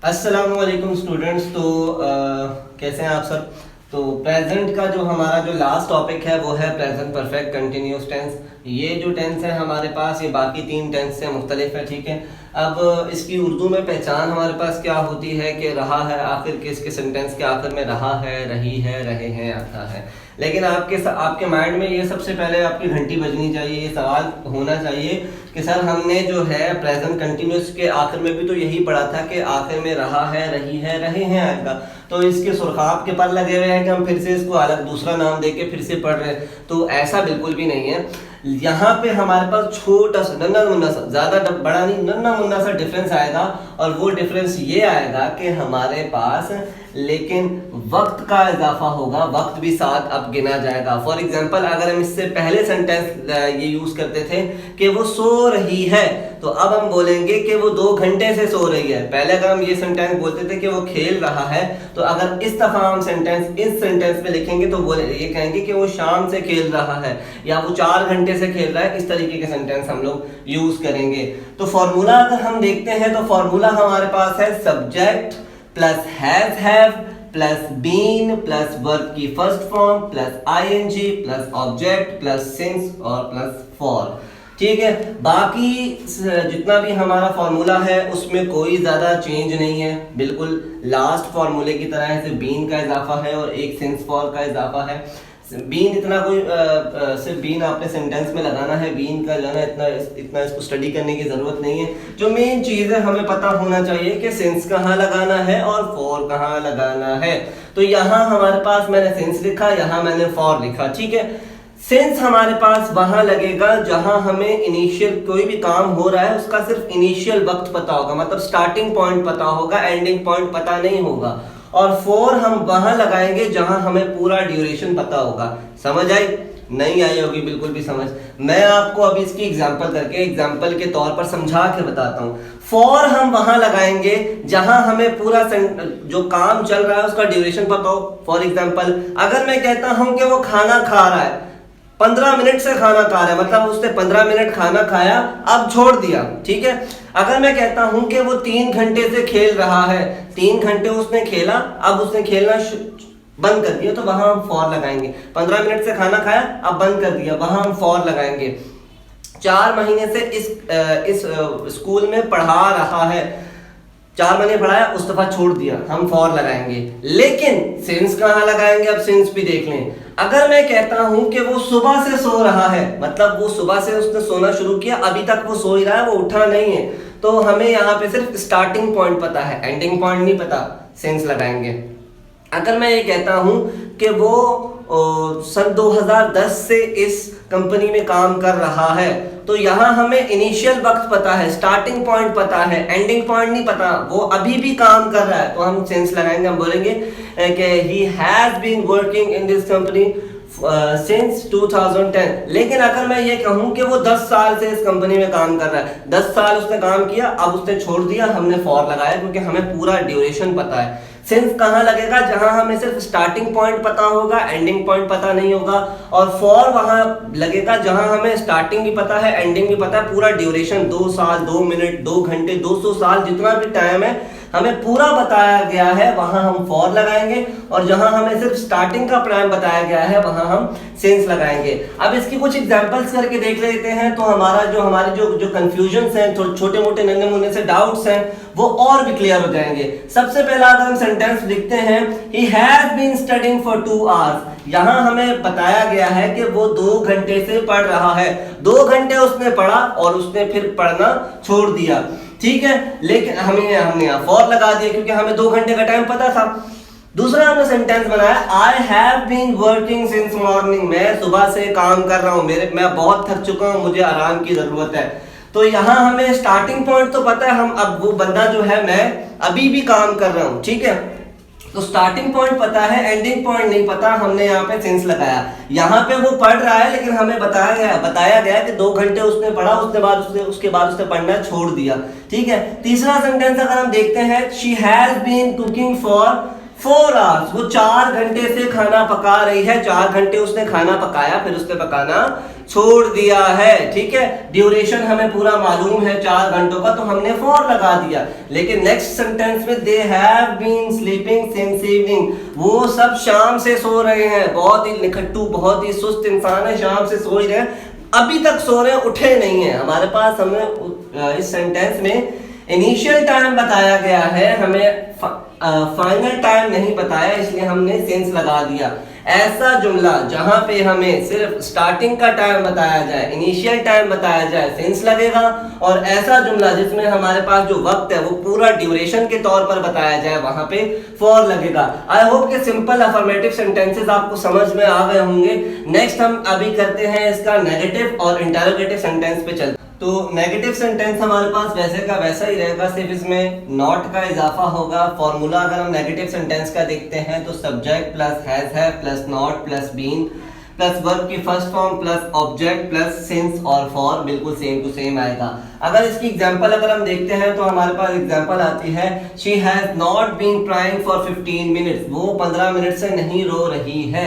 अस्सलामुअलैकुम स्टूडेंट्स। तो कैसे हैं आप सब। तो प्रेजेंट का जो हमारा जो लास्ट टॉपिक है वो है प्रेजेंट परफेक्ट कंटिन्यूस टेंस। ये जो टेंस है हमारे पास ये बाकी तीन टेंस से मुख्तलिफ है, ठीक है। अब इसकी उर्दू में पहचान हमारे पास क्या होती है कि रहा है आखिर के इसके सेंटेंस के आखिर में रहा है, रही है, रहे हैं आता है। लेकिन आपके माइंड में ये सबसे पहले आपकी घंटी बजनी चाहिए, ये सवाल होना चाहिए कि सर हमने जो है प्रेजेंट कंटिन्यूस के आखिर में भी तो यही पढ़ा था कि आखिर में रहा है, रही है, रहे हैं आएगा। तो इसके सुरखाब के पर लगे हुए हैं कि हम फिर से इसको अलग दूसरा नाम देके फिर से पढ़ रहे हैं, तो ऐसा बिल्कुल भी नहीं है। यहाँ पे हमारे पास छोटा सा नन्ना मुन्ना सा, ज्यादा बड़ा नहीं, नन्ना मुन्ना सा डिफरेंस आएगा। और वो डिफरेंस ये आएगा कि हमारे पास लेकिन वक्त का इजाफा होगा, वक्त भी साथ अब गिना जाएगा। फॉर एग्जांपल अगर हम इससे पहले सेंटेंस ये यूज करते थे कि वो सो रही है, तो अब हम बोलेंगे कि वो 2 घंटे से सो रही है। पहले अगर हम ये सेंटेंस बोलते थे कि वो खेल रहा है, तो अगर इस दफा हम सेंटेंस इस सेंटेंस में लिखेंगे तो ये कहेंगे कि वो शाम से खेल रहा है या वो 4 घंटे से खेल रहा है। इस तरीके के सेंटेंस हम लोग यूज करेंगे। तो फॉर्मूला अगर हम देखते हैं तो फॉर्मूला हमारे पास है subject plus has have plus been plus verb की first form plus ING plus object plus since और प्लस फॉर, ठीक है। बाकी जितना भी हमारा फॉर्मूला है उसमें कोई ज्यादा चेंज नहीं है, बिल्कुल लास्ट फॉर्मूले की तरह है। सिर्फ बीन का इजाफा है और एक सिंस फॉर का इजाफा है। बीन इतना कोई सिर्फ बीन आपने सेंटेंस में लगाना है, बीन का जो है इतना इसको स्टडी करने की जरूरत नहीं है। जो मेन चीज है हमें पता होना चाहिए कि सिंस कहाँ लगाना है और फॉर कहाँ लगाना है। तो यहाँ हमारे पास मैंने सिंस लिखा, यहाँ मैंने फॉर लिखा, ठीक है। सिंस हमारे पास वहां लगेगा जहां हमें इनिशियल कोई भी काम हो रहा है उसका सिर्फ इनिशियल वक्त पता होगा, मतलब स्टार्टिंग पॉइंट पता होगा, एंडिंग पॉइंट पता नहीं होगा। और फॉर हम वहां लगाएंगे जहां हमें पूरा ड्यूरेशन पता होगा। समझ आई? नहीं आई होगी बिल्कुल भी समझ। मैं आपको अभी इसकी एग्जांपल के तौर पर समझा के बताता हूं। फॉर हम वहां लगाएंगे जहां हमें पूरा जो काम चल रहा है उसका ड्यूरेशन पता हो। फॉर एग्जांपल अगर मैं कहता हूं कि वो खाना खा रहा है, 15 मिनट से खाना खा रहा है, मतलब उसने 15 मिनट खाना खाया अब छोड़ दिया, ठीक है। अगर मैं कहता हूं कि वो 3 घंटे से खेल रहा है, 3 घंटे उसने खेला अब उसने खेलना बंद कर दिया, तो वहां हम फॉर लगाएंगे। 15 मिनट से खाना खाया अब बंद कर दिया, वहां हम फॉर लगाएंगे। 4 महीने से इस स्कूल में पढ़ा रहा है, 4 महीने पढ़ाया उस दफा छोड़ दिया, हम फॉर लगाएंगे। लेकिन सिंस कहाँ लगाएंगे, अब सिंस भी देख लें। अगर मैं कहता हूं कि वो सुबह से सो रहा है, मतलब वो सुबह से उसने सोना शुरू किया, अभी तक वो सो ही रहा है, वो उठा नहीं है, तो हमें यहाँ पे सिर्फ स्टार्टिंग पॉइंट पता है, एंडिंग पॉइंट नहीं पता, सिंस लगाएंगे। अगर मैं ये कहता हूं कि वो सन 2010 से इस कंपनी में काम कर रहा है, तो यहाँ हमें इनिशियल वक्त पता है, स्टार्टिंग पॉइंट पता है, एंडिंग पॉइंट नहीं पता, वो अभी भी काम कर रहा है, तो हम सेंस लगाएंगे। हम बोलेंगे कि he has been working in this company since 2010। लेकिन अगर मैं ये कहूँ कि वो 10 साल से इस कंपनी में काम कर रहा है, 10 साल उसने काम किया अब उसने छोड़ दिया, हमने फॉर लगाया क्योंकि हमें पूरा ड्यूरेशन पता है। सिंस कहाँ लगेगा, जहां हमें सिर्फ स्टार्टिंग पॉइंट पता होगा, एंडिंग पॉइंट पता नहीं होगा। और फॉर वहां लगेगा जहां हमें स्टार्टिंग भी पता है, एंडिंग भी पता है, पूरा ड्यूरेशन 2 साल, 2 मिनट, 2 घंटे, 200 साल, जितना भी टाइम है हमें पूरा बताया गया है, वहां हम फॉर लगाएंगे। और जहां हमें सिर्फ स्टार्टिंग का प्लान बताया गया है वहां हम सिंस लगाएंगे। अब इसकी कुछ एग्जांपल्स करके देख लेते हैं, तो हमारे जो कंफ्यूजन्स हैं, छोटे मोटे नन्हे मुन्ने से डाउट्स हैं, वो और भी क्लियर हो जाएंगे। सबसे पहला अगर हम सेंटेंस लिखते हैं, he has been studying for 2 hours, यहां हमें बताया गया है कि वो 2 घंटे से पढ़ रहा है, 2 घंटे उसने पढ़ा और उसने फिर पढ़ना छोड़ दिया, ठीक है। लेकिन हमने यहाँ फॉर लगा दिया क्योंकि हमें 2 घंटे का टाइम पता था। दूसरा हमने सेंटेंस बनाया, I have been working since morning, मैं सुबह से काम कर रहा हूँ, मैं बहुत थक चुका हूँ, मुझे आराम की जरूरत है। तो यहाँ हमें स्टार्टिंग पॉइंट तो पता है, हम अब वो बंदा जो है मैं अभी भी काम कर रहा हूँ, ठीक है। तो स्टार्टिंग पॉइंट पता है, एंडिंग पॉइंट नहीं पता, हमने यहाँ पे सिंस लगाया। यहाँ पे वो पढ़ रहा है लेकिन हमें बताया गया कि 2 घंटे उसने पढ़ा, उसके बाद उसने पढ़ना छोड़ दिया, ठीक है। तीसरा सेंटेंस अगर हम देखते हैं, she has been cooking for 4 hours, वो 4 घंटे से खाना पका रही है, 4 घंटे उसने खाना पकाया, फिर उसने पकाना छोड़ दिया है, ठीक है। ड्यूरेशन हमें पूरा मालूम है 4 घंटों का, तो हमने 4 लगा दिया। लेकिन नेक्स्ट सेंटेंस में they have been sleeping since evening, वो सब शाम से सो रहे हैं, बहुत ही निखट्टू, बहुत ही सुस्त इंसान है, शाम से सो ही रहे हैं, अभी तक सो रहे हैं, उठे नहीं है। हमारे पास हमें इस सेंटेंस में इनिशियल टाइम बताया गया है, हमें फाइनल टाइम नहीं बताया, इसलिए हमने सिंस लगा दिया। ऐसा जुमला जहां पे हमें सिर्फ स्टार्टिंग का टाइम बताया जाए, इनिशियल टाइम बताया जाए, सिंस लगेगा। और ऐसा जुमला जिसमें हमारे पास जो वक्त है वो पूरा ड्यूरेशन के तौर पर बताया जाए, वहां पे फॉर लगेगा। आई होप कि सिंपल अफर्मेटिव सेंटेंसेस आपको समझ में आ गए होंगे। नेक्स्ट हम अभी करते हैं इसका नेगेटिव और इंटरोगेटिव सेंटेंस पे चलते। तो नेगेटिव सेंटेंस हमारे पास वैसे का वैसा ही रहेगा, सिर्फ इसमें नॉट का इजाफा होगा। फॉर्मूला अगर हम नेगेटिव सेंटेंस का देखते हैं तो सब्जेक्ट प्लस हैज है plus not plus been plus verb की first form plus object plus since और फॉर, बिल्कुल सेम टू सेम आएगा। अगर इसकी एग्जांपल अगर हम देखते हैं तो हमारे पास एग्जांपल आती है, she has not been crying for 15 minutes, वो 15 मिनट से नहीं रो रही है।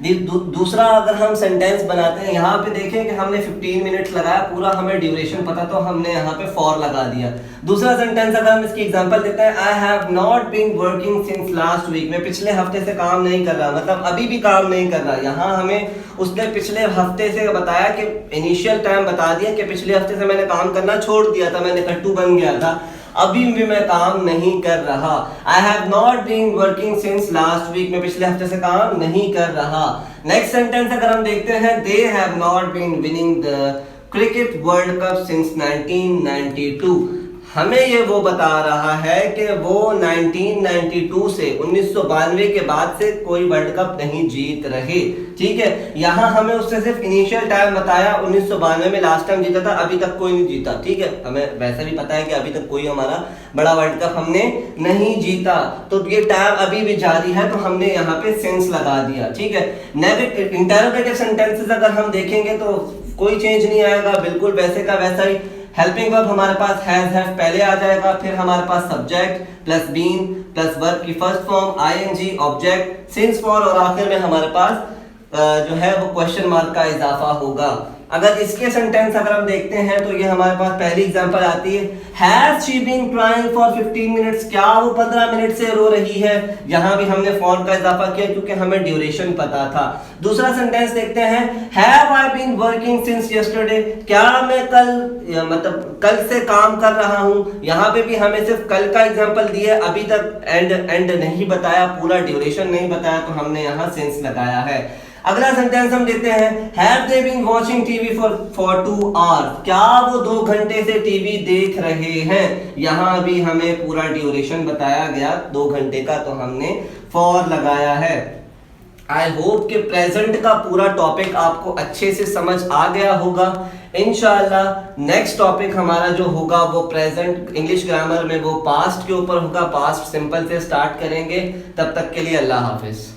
दूसरा अगर हम सेंटेंस बनाते हैं, यहाँ पे देखें कि हमने 15 मिनट्स लगाया, पूरा हमें ड्यूरेशन पता, तो हमने यहाँ पे फॉर लगा दिया। दूसरा सेंटेंस अगर हम इसकी एग्जांपल देते हैं, I have not been working since last week, मैं पिछले हफ्ते से काम नहीं कर रहा, मतलब अभी भी काम नहीं कर रहा। यहाँ हमें उसने पिछले हफ्ते से बताया कि इनिशियल टाइम बता दिया कि पिछले हफ्ते से मैंने काम करना छोड़ दिया था, मैंने कट्टू बन गया था, अभी भी मैं काम नहीं कर रहा। I have not been working since last week, मैं पिछले हफ्ते से काम नहीं कर रहा। नेक्स्ट सेंटेंस अगर हम देखते हैं, they have not been winning the cricket world cup since 1992, हमें ये वो बता रहा है कि वो 1992 से 1992 के बाद से कोई वर्ल्ड कप नहीं जीत रहे, ठीक है। यहाँ हमें उससे सिर्फ इनिशियल टाइम बताया, 1992 में लास्ट टाइम जीता था, अभी तक कोई नहीं जीता, ठीक है। हमें वैसे भी पता है कि अभी तक कोई हमारा बड़ा वर्ल्ड कप हमने नहीं जीता, तो ये टाइम अभी भी जारी है, तो हमने यहाँ पे सिंस लगा दिया, ठीक है। नेगेटिव इंटरोगेटिव सेंटेंसेस अगर हम देखेंगे तो कोई चेंज नहीं आएगा, बिल्कुल वैसे का वैसा ही। हेल्पिंग वर्ब हमारे पास हैज हैव पहले आ जाएगा, फिर हमारे पास subject plus been plus verb की first form ING object since for, और आखिर में हमारे पास जो है वो क्वेश्चन मार्क का इजाफा होगा। अगर इसके सेंटेंस अगर हम देखते हैं तो ये हमारे पास पहली एग्जांपल आती है, has she been crying for 15 minutes, क्या वो 15 मिनट से रो रही है। यहाँ भी हमने फॉर का इजाफा किया क्योंकि हमें ड्यूरेशन पता था। दूसरा सेंटेंस देखते हैं, have I been working since yesterday, क्या मैं कल मतलब कल से काम कर रहा हूँ। यहाँ पे भी हमें सिर्फ कल का एग्जांपल दिया, अभी तक एंड नहीं बताया, पूरा ड्यूरेशन नहीं बताया, तो हमने यहाँ सिंस लगाया है। अगला सेंटेंस हम देते हैं, have they been watching TV for 2 hours, क्या वो 2 घंटे से टीवी देख रहे हैं। यहाँ भी हमें पूरा ड्यूरेशन बताया गया 2 घंटे का, तो हमने फॉर लगाया है। आई होप कि प्रेजेंट का पूरा टॉपिक आपको अच्छे से समझ आ गया होगा। इंशाल्लाह नेक्स्ट टॉपिक हमारा जो होगा वो प्रेजेंट इंग्लिश ग्रामर में वो पास्ट के ऊपर होगा, पास्ट सिंपल से स्टार्ट करेंगे। तब तक के लिए अल्लाह हाफिज।